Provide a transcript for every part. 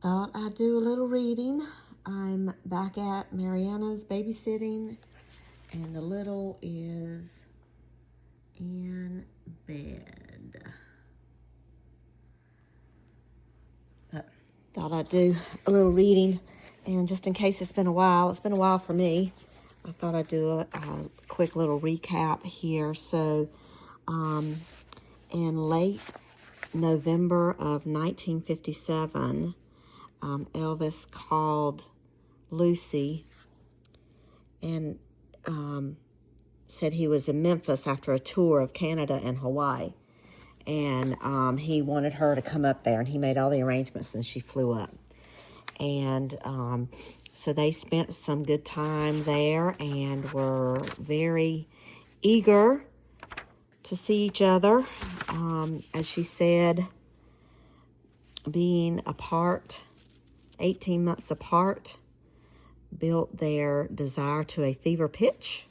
Thought I'd do a little reading. I'm back at Mariana's babysitting, and the little is in bed. But thought I'd do a little reading, and just in case it's been a while for me, I thought I'd do a quick little recap here. So, in late November of 1957, Elvis called Lucy and said he was in Memphis after a tour of Canada and Hawaii. And he wanted her to come up there, and he made all the arrangements, and she flew up. And so they spent some good time there and were very eager to see each other. As she said, being apart, 18 months apart, built their desire to a fever pitch.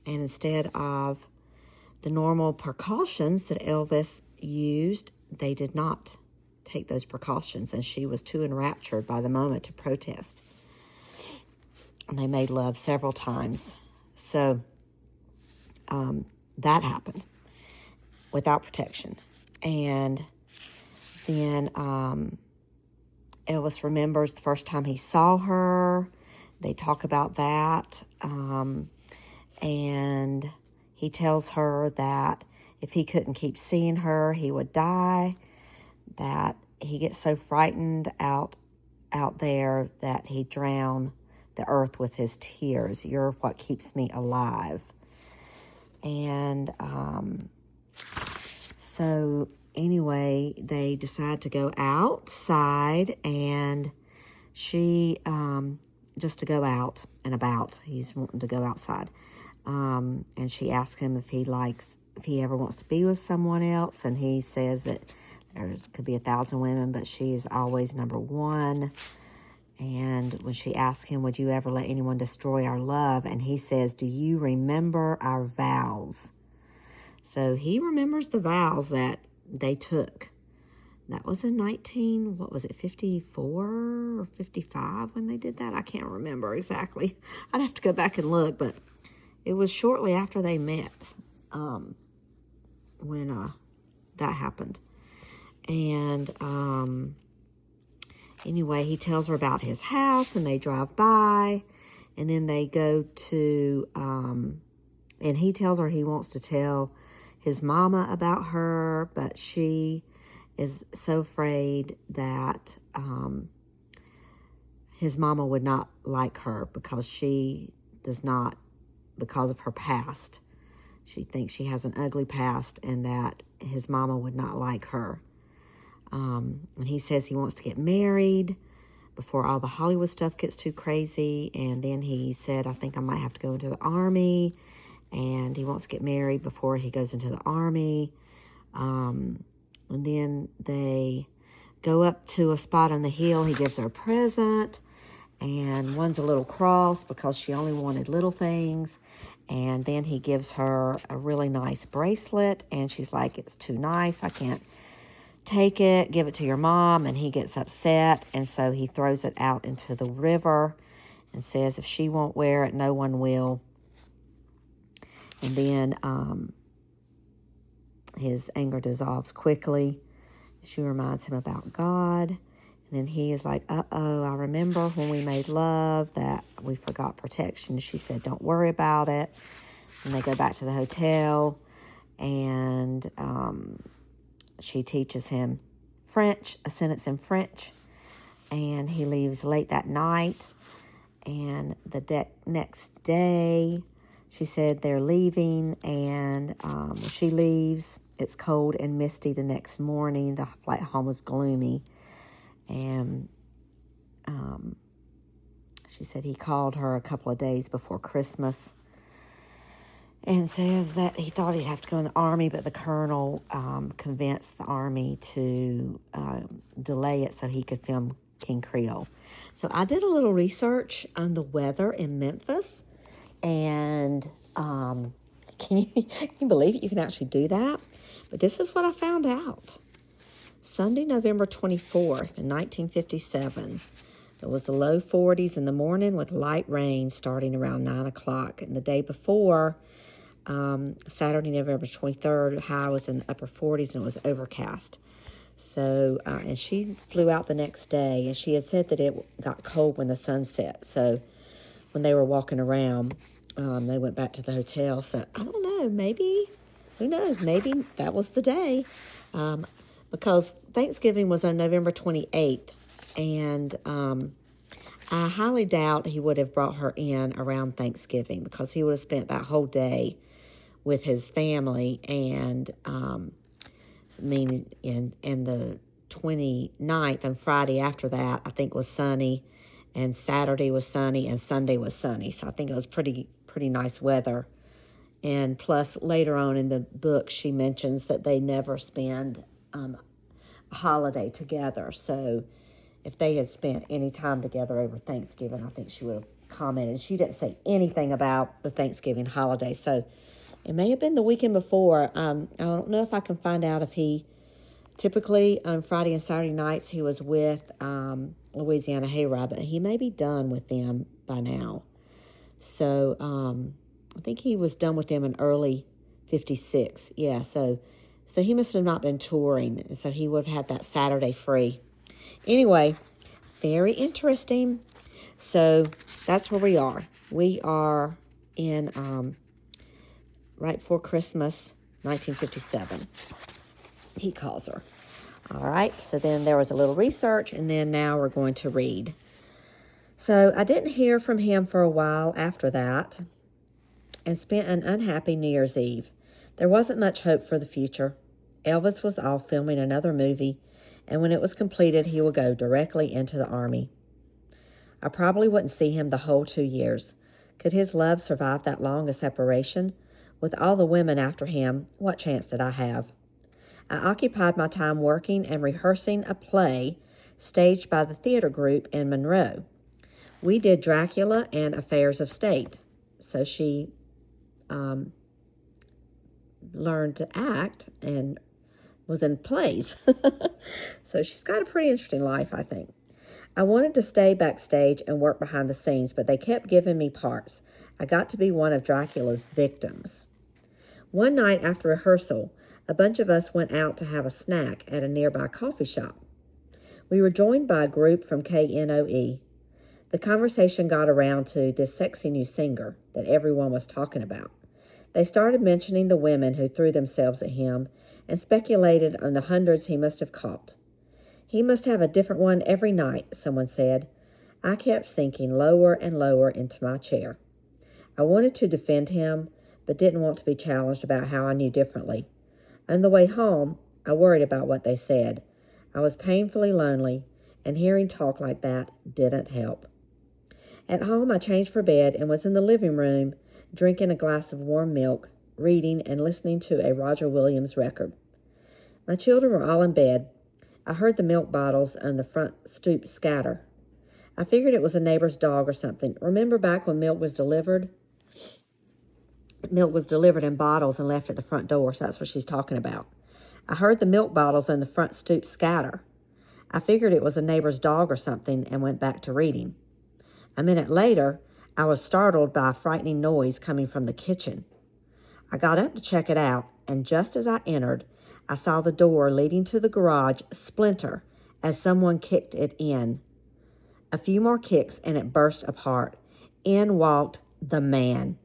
And instead of the normal precautions that Elvis used, they did not take those precautions, and she was too enraptured by the moment to protest. And they made love several times. So that happened without protection. And then Elvis remembers the first time he saw her. They talk about that. And he tells her that if he couldn't keep seeing her, he would die. That he gets so frightened out there that he drown the earth with his tears. You're what keeps me alive. And so anyway, they decide to go outside, and she, just to go out and about. He's wanting to go outside. And she asks him if he ever wants to be with someone else. And he says that there could be 1,000 women, but she is always number one. And when she asks him, would you ever let anyone destroy our love? And he says, do you remember our vows? So he remembers the vows that they took. That was in 54 or 55 when they did that? I can't remember exactly. I'd have to go back and look, but it was shortly after they met when that happened. And anyway, he tells her about his house, and they drive by, and then they go to, and he tells her he wants to tell his mama about her, but she is so afraid that his mama would not like her because she does not, because of her past. She thinks she has an ugly past, and that his mama would not like her. And he says he wants to get married before all the Hollywood stuff gets too crazy. And then he said, I think I might have to go into the Army. And he wants to get married before he goes into the Army. And then they go up to a spot on the hill. He gives her a present. And one's a little cross because she only wanted little things. And then he gives her a really nice bracelet. And she's like, it's too nice. I can't take it. Give it to your mom. And he gets upset. And so he throws it out into the river and says, if she won't wear it, no one will. And then his anger dissolves quickly. She reminds him about God. And then he is like, uh-oh, I remember when we made love that we forgot protection. She said, don't worry about it. And they go back to the hotel, and she teaches him French, a sentence in French. And he leaves late that night. And the next day, she said they're leaving, and when she leaves, it's cold and misty the next morning. The flight home was gloomy. And she said he called her a couple of days before Christmas and says that he thought he'd have to go in the Army, but the colonel convinced the Army to delay it so he could film King Creole. So I did a little research on the weather in Memphis, and can you believe it? You can actually do that. But this is what I found out. Sunday, November 24th in 1957. It was the low 40s in the morning with light rain starting around 9 o'clock. And the day before, Saturday, November 23rd, high was in the upper 40s and it was overcast. So, and she flew out the next day, and she had said that it got cold when the sun set. So when they were walking around, they went back to the hotel. So I don't know, maybe, who knows, maybe that was the day. Because Thanksgiving was on November 28th, and I highly doubt he would have brought her in around Thanksgiving because he would have spent that whole day with his family, and in the 29th and Friday after that, I think was sunny, and Saturday was sunny, and Sunday was sunny. So I think it was pretty nice weather. And plus, later on in the book, she mentions that they never spend a holiday together. So if they had spent any time together over Thanksgiving, I think she would have commented. She didn't say anything about the Thanksgiving holiday. So it may have been the weekend before. I don't know if I can find out if he, typically on Friday and Saturday nights, he was with Louisiana Hayride, but he may be done with them by now. So I think he was done with them in early 56. Yeah, so he must have not been touring, so he would have had that Saturday free. Anyway, very interesting. So that's where we are. We are in right before Christmas, 1957. He calls her. All right, so then there was a little research, and then now we're going to read. So I didn't hear from him for a while after that and spent an unhappy New Year's Eve. There wasn't much hope for the future. Elvis was off filming another movie, and when it was completed, he would go directly into the Army. I probably wouldn't see him the whole 2 years. Could his love survive that long a separation? With all the women after him, what chance did I have? I occupied my time working and rehearsing a play staged by the theater group in Monroe. We did Dracula and Affairs of State. So she learned to act and was in plays. So she's got a pretty interesting life, I think. I wanted to stay backstage and work behind the scenes, but they kept giving me parts. I got to be one of Dracula's victims. One night after rehearsal, a bunch of us went out to have a snack at a nearby coffee shop. We were joined by a group from KNOE. The conversation got around to this sexy new singer that everyone was talking about. They started mentioning the women who threw themselves at him and speculated on the hundreds he must have caught. He must have a different one every night, someone said. I kept sinking lower and lower into my chair. I wanted to defend him, but didn't want to be challenged about how I knew differently. On the way home, I worried about what they said. I was painfully lonely, and hearing talk like that didn't help. At home, I changed for bed and was in the living room, drinking a glass of warm milk, reading, and listening to a Roger Williams record. My children were all in bed. I heard the milk bottles on the front stoop scatter. I figured it was a neighbor's dog or something. Remember back when milk was delivered? Milk was delivered in bottles and left at the front door, so that's what she's talking about. I heard the milk bottles on the front stoop scatter. I figured it was a neighbor's dog or something and went back to reading. A minute later, I was startled by a frightening noise coming from the kitchen. I got up to check it out, and just as I entered, I saw the door leading to the garage splinter as someone kicked it in. A few more kicks, and it burst apart. In walked the man.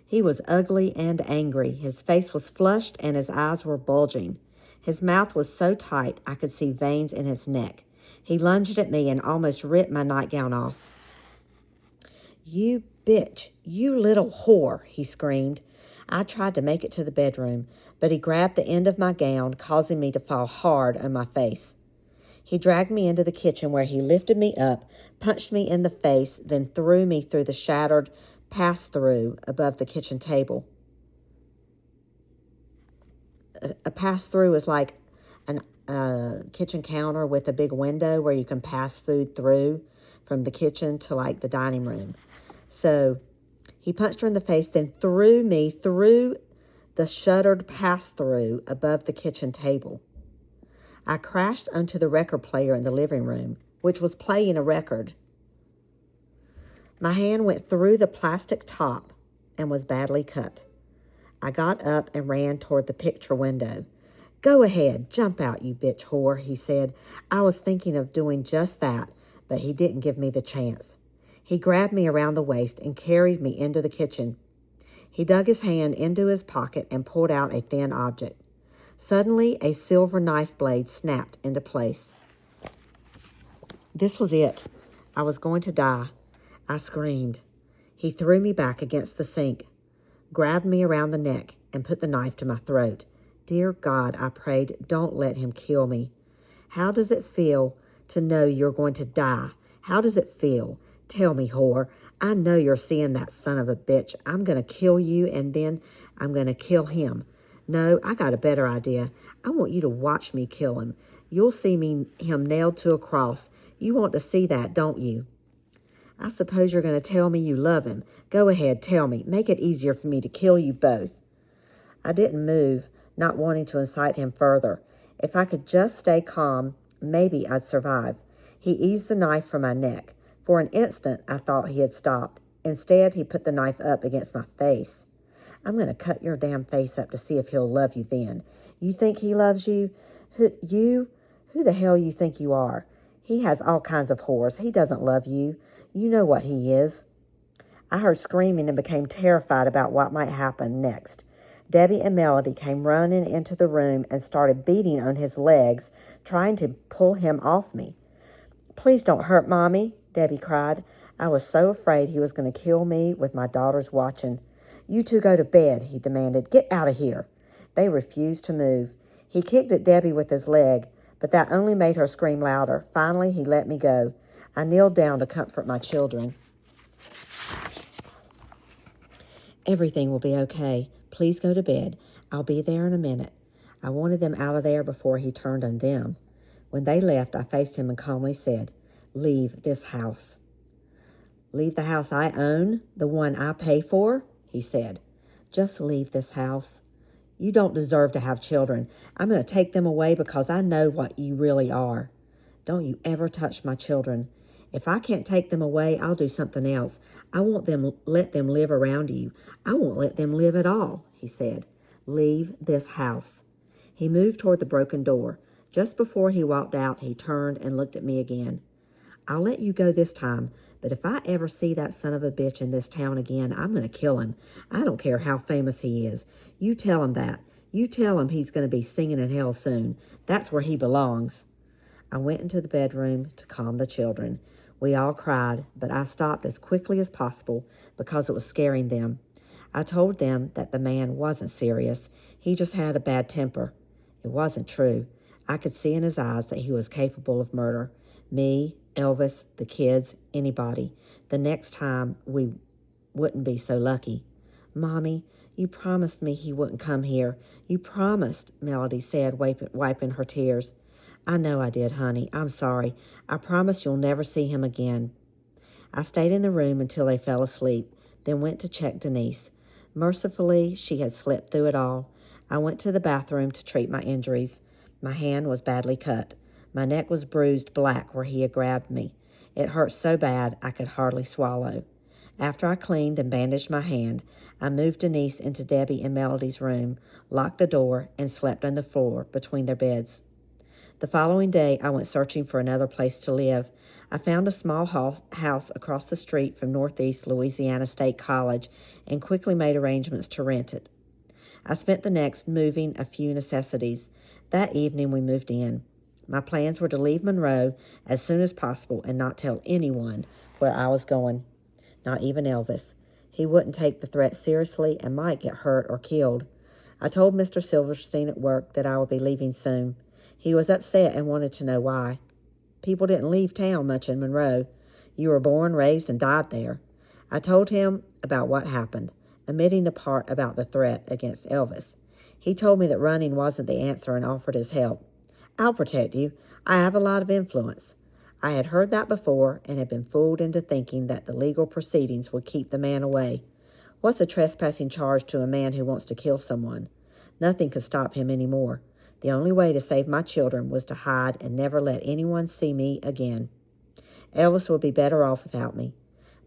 He was ugly and angry. His face was flushed, and his eyes were bulging. His mouth was so tight I could see veins in his neck. He lunged at me and almost ripped my nightgown off. You bitch, you little whore, he screamed. I tried to make it to the bedroom, but he grabbed the end of my gown, causing me to fall hard on my face. He dragged me into the kitchen where he lifted me up, punched me in the face, then threw me through the shattered pass-through above the kitchen table. A pass-through is like a kitchen counter with a big window where you can pass food through from the kitchen to like the dining room. So he punched her in the face, then threw me through the shuttered pass-through above the kitchen table. I crashed onto the record player in the living room, which was playing a record. My hand went through the plastic top and was badly cut. I got up and ran toward the picture window. "Go ahead, jump out, you bitch whore," he said. I was thinking of doing just that, but he didn't give me the chance. He grabbed me around the waist and carried me into the kitchen. He dug his hand into his pocket and pulled out a thin object. Suddenly, a silver knife blade snapped into place. This was it. I was going to die. I screamed. He threw me back against the sink, grabbed me around the neck, and put the knife to my throat. "Dear God," I prayed, "don't let him kill me." "How does it feel to know you're going to die? How does it feel? Tell me, whore. I know you're seeing that son of a bitch. I'm going to kill you, and then I'm going to kill him. No, I got a better idea. I want you to watch me kill him. You'll see him nailed to a cross. You want to see that, don't you? I suppose you're going to tell me you love him. Go ahead, tell me. Make it easier for me to kill you both." I didn't move, not wanting to incite him further. If I could just stay calm, maybe I'd survive. He eased the knife from my neck. For an instant, I thought he had stopped. Instead, he put the knife up against my face. "I'm going to cut your damn face up to see if he'll love you then. You think he loves you? Who the hell you think you are? He has all kinds of whores. He doesn't love you. You know what he is." I heard screaming and became terrified about what might happen next. Debbie and Melody came running into the room and started beating on his legs, trying to pull him off me. "Please don't hurt Mommy," Debbie cried. I was so afraid he was going to kill me with my daughters watching. "You two go to bed," he demanded. "Get out of here." They refused to move. He kicked at Debbie with his leg, but that only made her scream louder. Finally, he let me go. I kneeled down to comfort my children. "Everything will be okay. Please go to bed. I'll be there in a minute." I wanted them out of there before he turned on them. When they left, I faced him and calmly said, "Leave this house." "Leave the house I own? The one I pay for?" he said. "Just leave this house. You don't deserve to have children. I'm going to take them away because I know what you really are. Don't you ever touch my children. If I can't take them away, I'll do something else. I won't let them live around you. I won't let them live at all," he said. "Leave this house." He moved toward the broken door. Just before he walked out, he turned and looked at me again. "I'll let you go this time, but if I ever see that son of a bitch in this town again, I'm going to kill him. I don't care how famous he is. You tell him that. You tell him he's going to be singing in hell soon. That's where he belongs." I went into the bedroom to calm the children. We all cried, but I stopped as quickly as possible because it was scaring them. I told them that the man wasn't serious. He just had a bad temper. It wasn't true. I could see in his eyes that he was capable of murder. Me, Elvis, the kids, anybody. The next time we wouldn't be so lucky. "Mommy, you promised me he wouldn't come here. You promised," Melody said, wiping her tears. "I know I did, honey. I'm sorry. I promise you'll never see him again." I stayed in the room until they fell asleep, then went to check Denise. Mercifully, she had slept through it all. I went to the bathroom to treat my injuries. My hand was badly cut. My neck was bruised black where he had grabbed me. It hurt so bad I could hardly swallow. After I cleaned and bandaged my hand, I moved Denise into Debbie and Melody's room, locked the door, and slept on the floor between their beds. The following day, I went searching for another place to live. I found a small house across the street from Northeast Louisiana State College and quickly made arrangements to rent it. I spent the next moving a few necessities. That evening, we moved in. My plans were to leave Monroe as soon as possible and not tell anyone where I was going, not even Elvis. He wouldn't take the threat seriously and might get hurt or killed. I told Mr. Silverstein at work that I would be leaving soon. He was upset and wanted to know why. People didn't leave town much in Monroe. You were born, raised, and died there. I told him about what happened, omitting the part about the threat against Elvis. He told me that running wasn't the answer and offered his help. "I'll protect you. I have a lot of influence." I had heard that before and had been fooled into thinking that the legal proceedings would keep the man away. What's a trespassing charge to a man who wants to kill someone? Nothing could stop him anymore. The only way to save my children was to hide and never let anyone see me again. Elvis would be better off without me.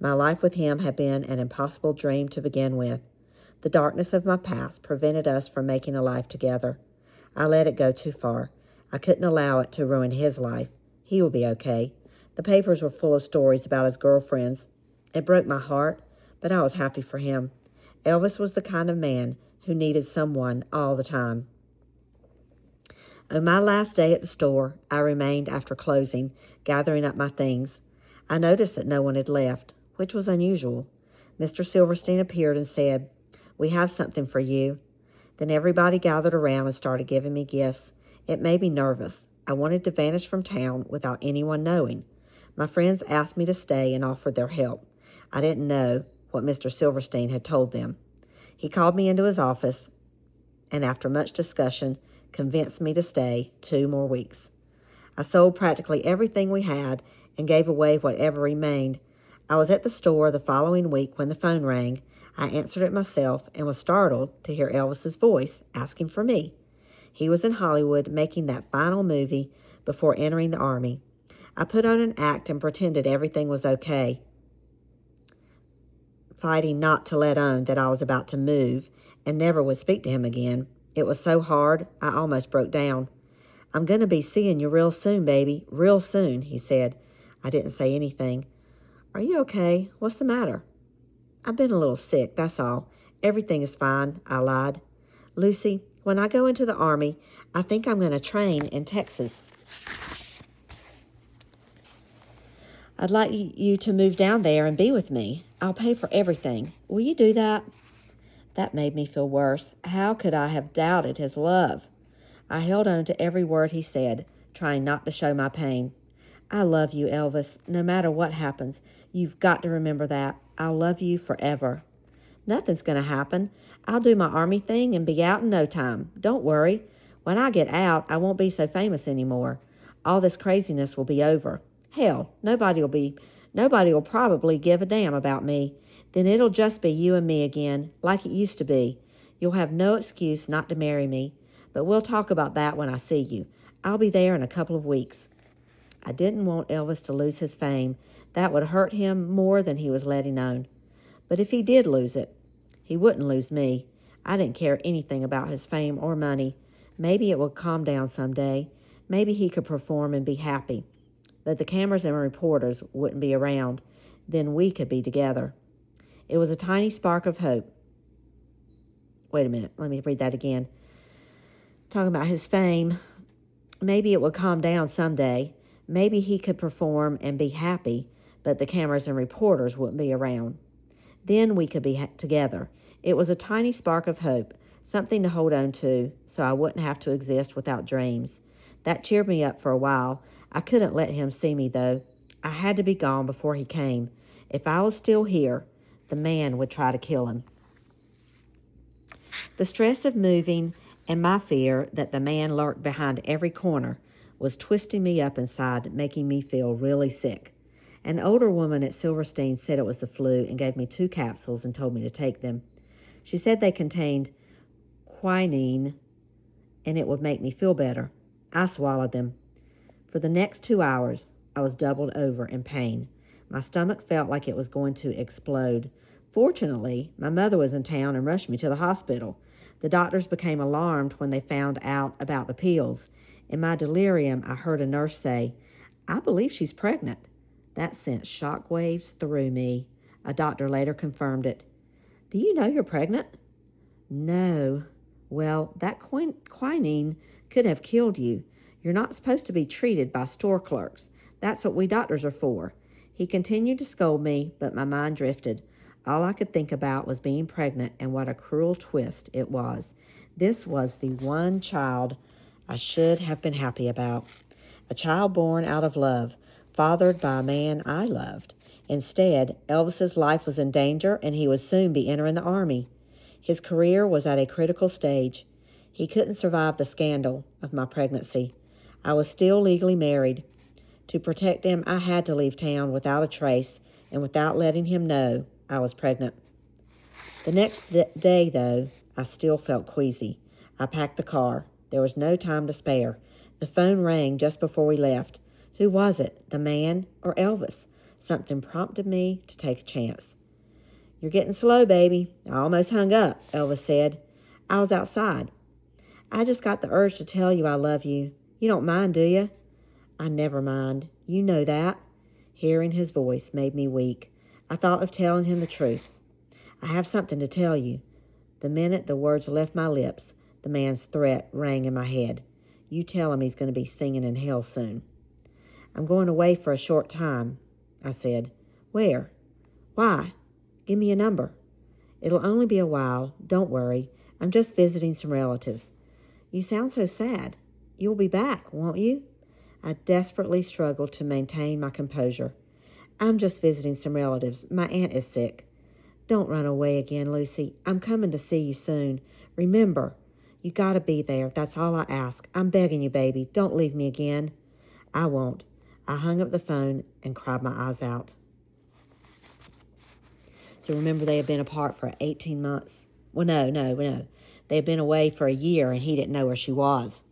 My life with him had been an impossible dream to begin with. The darkness of my past prevented us from making a life together. I let it go too far. I couldn't allow it to ruin his life. He will be okay. The papers were full of stories about his girlfriends. It broke my heart, but I was happy for him. Elvis was the kind of man who needed someone all the time. On my last day at the store, I remained after closing, gathering up my things. I noticed that no one had left, which was unusual. Mr. Silverstein appeared and said, "We have something for you." Then everybody gathered around and started giving me gifts. It made me nervous. I wanted to vanish from town without anyone knowing. My friends asked me to stay and offered their help. I didn't know what Mr. Silverstein had told them. He called me into his office and after much discussion, convinced me to stay 2 more weeks. I sold practically everything we had and gave away whatever remained. I was at the store the following week when the phone rang. I answered it myself and was startled to hear Elvis's voice asking for me. He was in Hollywood making that final movie before entering the Army. I put on an act and pretended everything was okay, fighting not to let on that I was about to move and never would speak to him again. It was so hard, I almost broke down. "I'm going to be seeing you real soon, baby, real soon," he said. I didn't say anything. "Are you okay? What's the matter?" "I've been a little sick, that's all. Everything is fine," I lied. "Lucy, when I go into the Army, I think I'm going to train in Texas. I'd like you to move down there and be with me. I'll pay for everything. Will you do that?" That made me feel worse. How could I have doubted his love? I held on to every word he said, trying not to show my pain. "I love you, Elvis. No matter what happens, you've got to remember that. I'll love you forever." "Nothing's going to happen. I'll do my Army thing and be out in no time. Don't worry. When I get out, I won't be so famous anymore. All this craziness will be over. Hell, nobody will probably give a damn about me. Then it'll just be you and me again, like it used to be. You'll have no excuse not to marry me. But we'll talk about that when I see you. I'll be there in a couple of weeks." I didn't want Elvis to lose his fame. That would hurt him more than he was letting on. But if he did lose it, he wouldn't lose me. I didn't care anything about his fame or money. Maybe it would calm down someday. Maybe he could perform and be happy. But the cameras and reporters wouldn't be around. Then we could be together. It was a tiny spark of hope. Wait a minute, let me read that again. Talking about his fame. Maybe it would calm down someday. Maybe he could perform and be happy, but the cameras and reporters wouldn't be around. Then we could be together. It was a tiny spark of hope, something to hold on to, so I wouldn't have to exist without dreams. That cheered me up for a while. I couldn't let him see me, though. I had to be gone before he came. If I was still here, the man would try to kill him. The stress of moving and my fear that the man lurked behind every corner was twisting me up inside, making me feel really sick. An older woman at Silverstein said it was the flu and gave me 2 capsules and told me to take them. She said they contained quinine and it would make me feel better. I swallowed them. For the next 2 hours, I was doubled over in pain. My stomach felt like it was going to explode. Fortunately, my mother was in town and rushed me to the hospital. The doctors became alarmed when they found out about the pills. In my delirium, I heard a nurse say, "I believe she's pregnant." That sent shockwaves through me. A doctor later confirmed it. "Do you know you're pregnant?" "No." "Well, that quinine could have killed you. You're not supposed to be treated by store clerks. That's what we doctors are for." He continued to scold me, but my mind drifted. All I could think about was being pregnant and what a cruel twist it was. This was the one child I should have been happy about. A child born out of love, fathered by a man I loved. Instead, Elvis's life was in danger and he would soon be entering the Army. His career was at a critical stage. He couldn't survive the scandal of my pregnancy. I was still legally married. To protect him, I had to leave town without a trace and without letting him know I was pregnant. The next day, though, I still felt queasy. I packed the car. There was no time to spare. The phone rang just before we left. Who was it, the man or Elvis? Something prompted me to take a chance. You're getting slow, baby. I almost hung up, Elvis said. I was outside. I just got the urge to tell you I love you. You don't mind, do you? I never mind. You know that. Hearing his voice made me weak. I thought of telling him the truth. I have something to tell you. The minute the words left my lips, the man's threat rang in my head. You tell him he's going to be singing in hell soon. I'm going away for a short time, I said. Where? Why? Give me a number. It'll only be a while. Don't worry. I'm just visiting some relatives. You sound so sad. You'll be back, won't you? I desperately struggled to maintain my composure. I'm just visiting some relatives. My aunt is sick. Don't run away again, Lucy. I'm coming to see you soon. Remember, you got to be there. That's all I ask. I'm begging you, baby. Don't leave me again. I won't. I hung up the phone and cried my eyes out. So remember, they had been apart for 18 months. Well, no. They had been away for a year, and he didn't know where she was.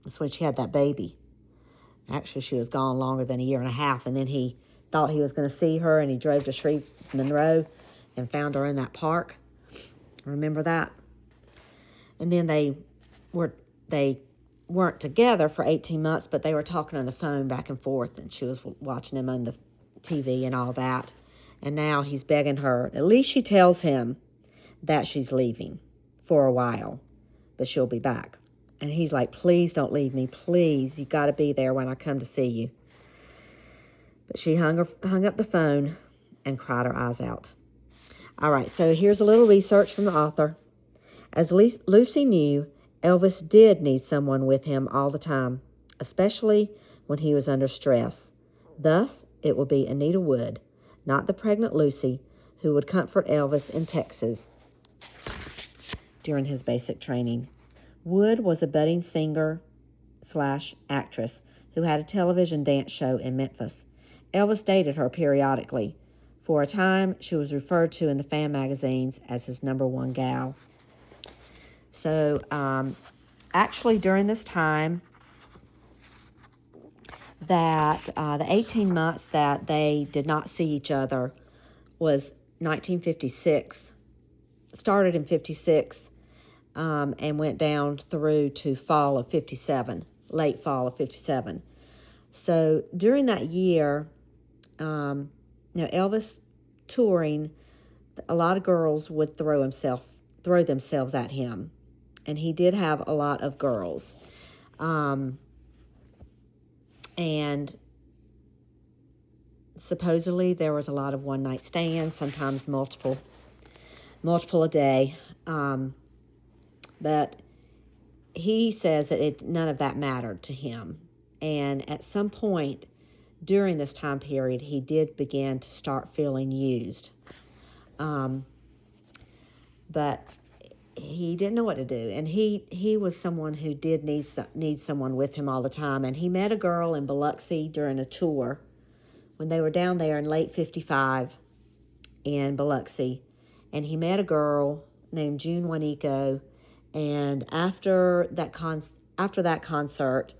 That's when she had that baby. Actually, she was gone longer than a year and a half, and then he thought he was going to see her, and he drove to Shreve Monroe and found her in that park. Remember that? And then they weren't together for 18 months, but they were talking on the phone back and forth, and she was watching him on the TV and all that. And now he's begging her. At least she tells him that she's leaving for a while, but she'll be back. And he's like, please don't leave me. Please, you got to be there when I come to see you. But she hung up the phone and cried her eyes out. All right, so here's a little research from the author. As Lucy knew, Elvis did need someone with him all the time, especially when he was under stress. Thus, it would be Anita Wood, not the pregnant Lucy, who would comfort Elvis in Texas during his basic training. Wood was a budding singer/actress who had a television dance show in Memphis. Elvis dated her periodically. For a time, she was referred to in the fan magazines as his number one gal. So, actually, during this time, that the 18 months that they did not see each other was 1956. Started in 56 and went down through to fall of 57, late fall of 57. So during that year, Elvis touring, a lot of girls would throw themselves at him, and he did have a lot of girls. And supposedly there was a lot of one-night stands, sometimes multiple a day. But he says that none of that mattered to him. And at some point during this time period, he did begin to start feeling used. But he didn't know what to do. And he was someone who did need someone with him all the time. And he met a girl in Biloxi during a tour when they were down there in late 55 in Biloxi. And he met a girl named June Juanico. And after that concert,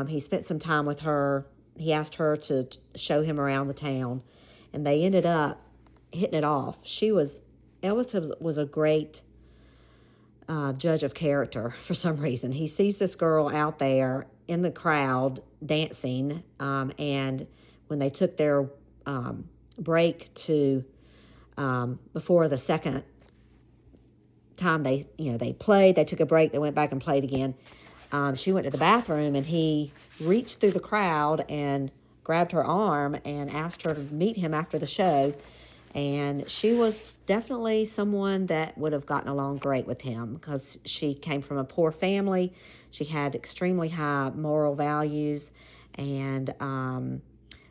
he spent some time with her. He asked her to show him around the town, and they ended up hitting it off. Elvis was a great judge of character for some reason. He sees this girl out there in the crowd dancing, and when they took their break to before the second time they played, they took a break, they went back and played again. She went to the bathroom, and he reached through the crowd and grabbed her arm and asked her to meet him after the show. And she was definitely someone that would have gotten along great with him because she came from a poor family. She had extremely high moral values, and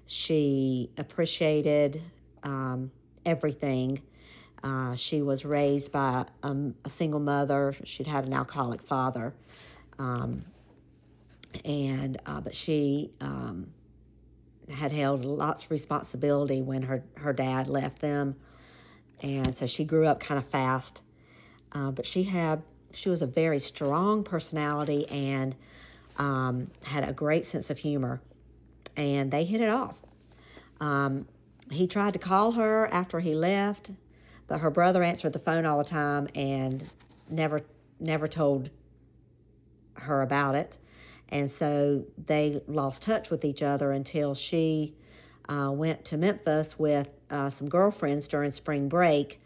she appreciated everything. She was raised by a single mother. She'd had an alcoholic father. But she had held lots of responsibility when her dad left them. And so she grew up kind of fast. But she had She was a very strong personality and had a great sense of humor, and they hit it off. He tried to call her after he left, but her brother answered the phone all the time and never told her about it. And so they lost touch with each other until she went to Memphis with some girlfriends during spring break,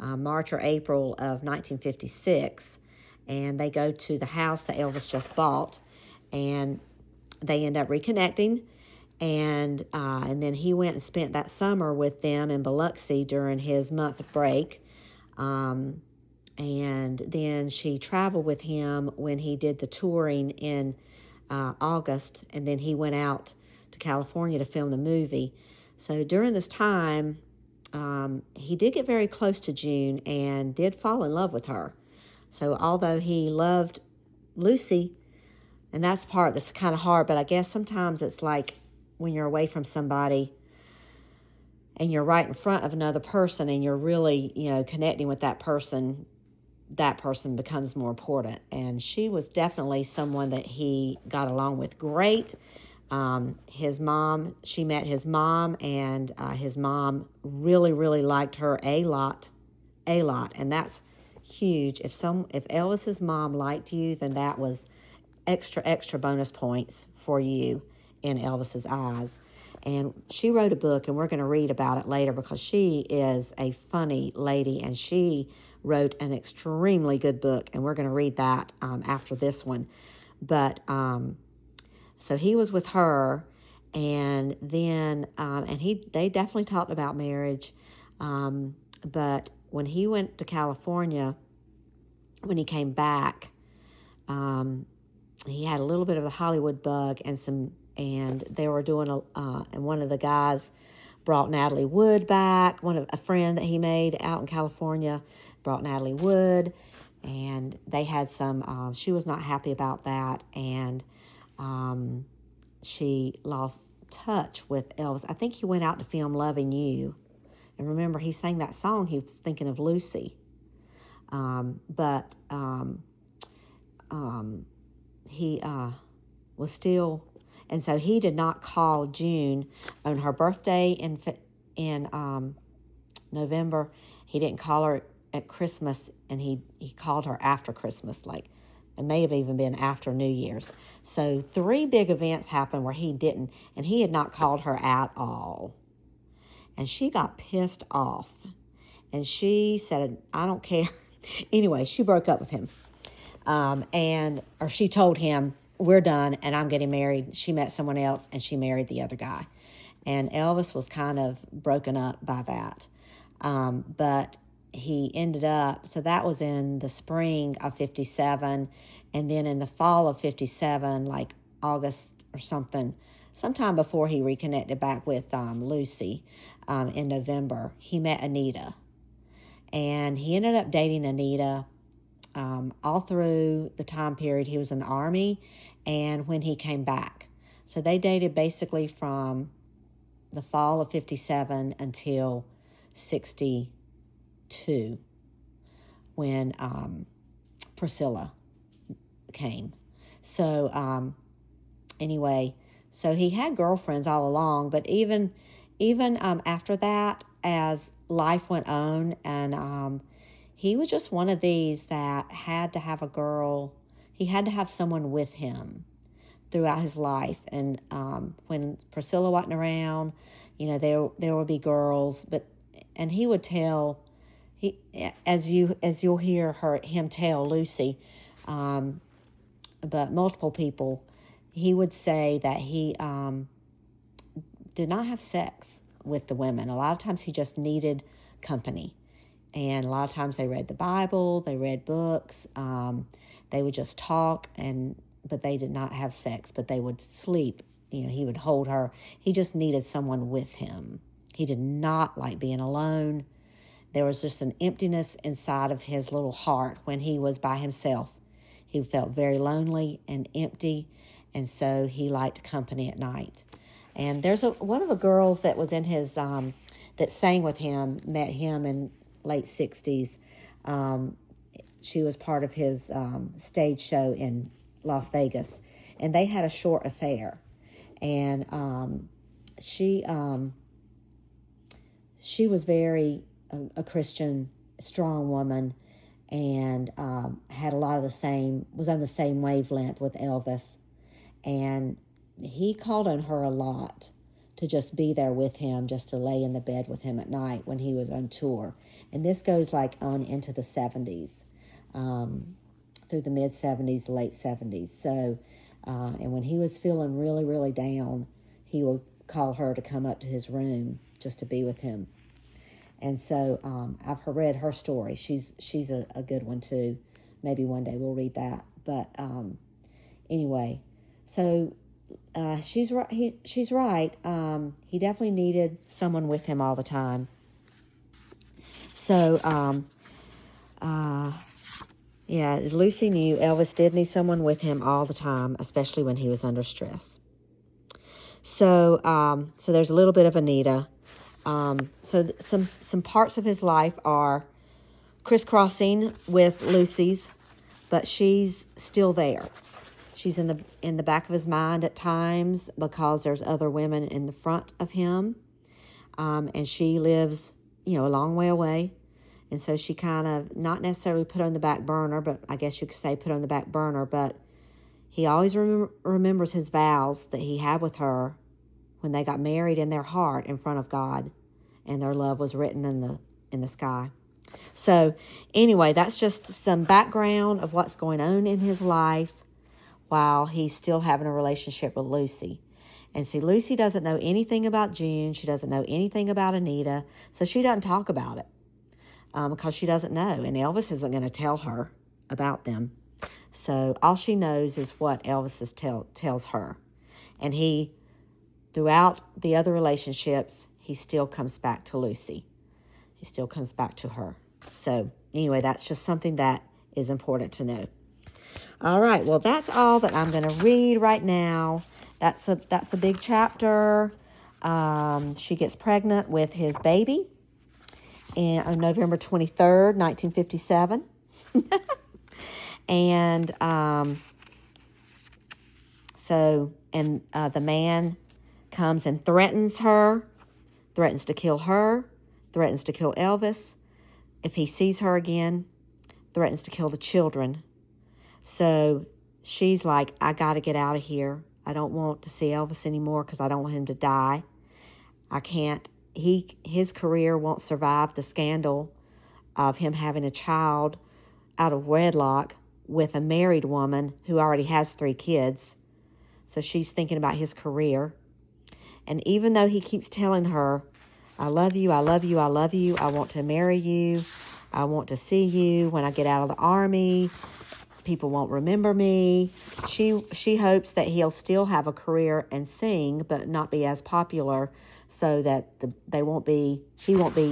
March or April of 1956. And they go to the house that Elvis just bought, and they end up reconnecting. And then he went and spent that summer with them in Biloxi during his month of break. And then she traveled with him when he did the touring in August, and then he went out to California to film the movie. So during this time, he did get very close to June and did fall in love with her. So although he loved Lucy, and that's the part that's kind of hard, but I guess sometimes it's like when you're away from somebody and you're right in front of another person and you're really, connecting with that person becomes more important. And she was definitely someone that he got along with great. His mom, she met his mom, and his mom really, really liked her a lot. And that's huge. If Elvis's mom liked you, then that was extra bonus points for you in Elvis's eyes. And she wrote a book, and we're going to read about it later because she is a funny lady, and she wrote an extremely good book, and we're going to read that after this one. But so he was with her, and then they definitely talked about marriage. But when he went to California, when he came back, he had a little bit of the Hollywood bug, and they were doing and one of the guys brought Natalie Wood back. A friend that he made out in California brought Natalie Wood, and they had some. She was not happy about that, and she lost touch with Elvis. I think he went out to film "Loving You," and remember he sang that song. He was thinking of Lucy, but he was still. And so he did not call June on her birthday in November. He didn't call her at Christmas, and he called her after Christmas, it may have even been after New Year's. So 3 big events happened where he didn't, and he had not called her at all. And she got pissed off, and she said, "I don't care." Anyway, she broke up with him, or she told him, "We're done, and I'm getting married." She met someone else, and she married the other guy. And Elvis was kind of broken up by that. But he ended up, so that was in the spring of 57. And then in the fall of 57, like August or sometime before he reconnected back with Lucy in November, he met Anita. And he ended up dating Anita all through the time period he was in the Army and when he came back. So they dated basically from the fall of 57 until 62 when Priscilla came. So anyway, so he had girlfriends all along, but even after that, as life went on, and he was just one of these that had to have a girl. He had to have someone with him throughout his life. And when Priscilla wasn't around, there would be girls. And he would tell, as you'll hear him tell Lucy, but multiple people, he would say that he did not have sex with the women. A lot of times he just needed company. And a lot of times they read the Bible, they read books, they would just talk, but they did not have sex, but they would sleep. He would hold her. He just needed someone with him. He did not like being alone. There was just an emptiness inside of his little heart when he was by himself. He felt very lonely and empty, and so he liked company at night. And there's one of the girls that was in his, that sang with him, met him in late 60s. She was part of his stage show in Las Vegas, and they had a short affair. And she was very a Christian, strong woman, and had a lot of was on the same wavelength with Elvis. And he called on her a lot to just be there with him, just to lay in the bed with him at night when he was on tour. And this goes like on into the 70s, through the mid-70s, late 70s. So, and when he was feeling really, really down, he would call her to come up to his room just to be with him. And so I've read her story. She's a good one too. Maybe one day we'll read that. But anyway, so she's right. She's right. He definitely needed someone with him all the time. So yeah, as Lucy knew, Elvis did need someone with him all the time, especially when he was under stress. So so there's a little bit of Anita. So some parts of his life are crisscrossing with Lucy's, but she's still there. She's in the back of his mind at times because there's other women in the front of him, and she lives, a long way away, and so she kind of not necessarily put on the back burner, but I guess you could say put on the back burner. But he always remembers his vows that he had with her when they got married in their heart in front of God, and their love was written in the sky. So anyway, that's just some background of what's going on in his life while he's still having a relationship with Lucy. And see, Lucy doesn't know anything about June. She doesn't know anything about Anita, so she doesn't talk about it because she doesn't know, and Elvis isn't going to tell her about them. So all she knows is what Elvis tells her. And he, throughout the other relationships, he still comes back to Lucy. He still comes back to her. So anyway, that's just something that is important to know. All right, well, that's all that I'm going to read right now. That's a big chapter. She gets pregnant with his baby on November 23rd, 1957. And the man comes and threatens to kill her, threatens to kill Elvis. If he sees her again, threatens to kill the children. So she's like, I got to get out of here. I don't want to see Elvis anymore because I don't want him to die. I can't. His career won't survive the scandal of him having a child out of wedlock with a married woman who already has 3 kids. So she's thinking about his career. And even though he keeps telling her, I love you, I love you, I love you, I want to marry you, I want to see you when I get out of the army, people won't remember me. She hopes that he'll still have a career and sing, but not be as popular, so that he won't be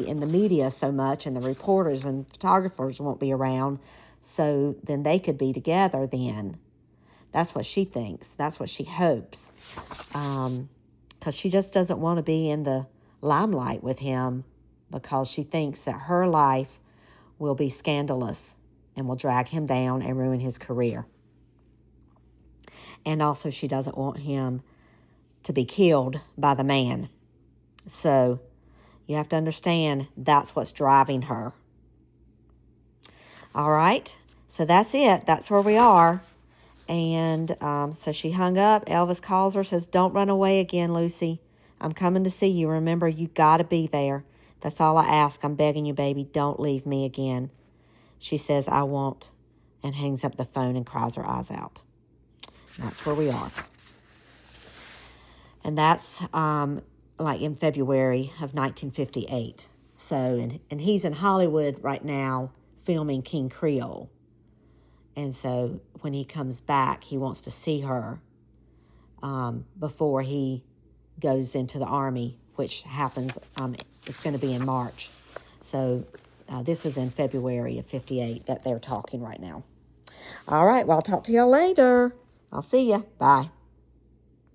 in the media so much, and the reporters and photographers won't be around, so then they could be together then. That's what she thinks. That's what she hopes. Because she just doesn't want to be in the limelight with him, because she thinks that her life will be scandalous and will drag him down and ruin his career. And also she doesn't want him to be killed by the man. So you have to understand that's what's driving her. All right, so that's it. That's where we are. And so she hung up. Elvis calls her, says, don't run away again, Lucy. I'm coming to see you. Remember, you got to be there. That's all I ask. I'm begging you, baby. Don't leave me again. She says, I won't, and hangs up the phone and cries her eyes out. That's where we are. And that's like in February of 1958. So, and he's in Hollywood right now filming King Creole. And so when he comes back, he wants to see her before he goes into the army, which happens, it's going to be in March. So this is in February of 58 that they're talking right now. All right, well, I'll talk to y'all later. I'll see ya. Bye.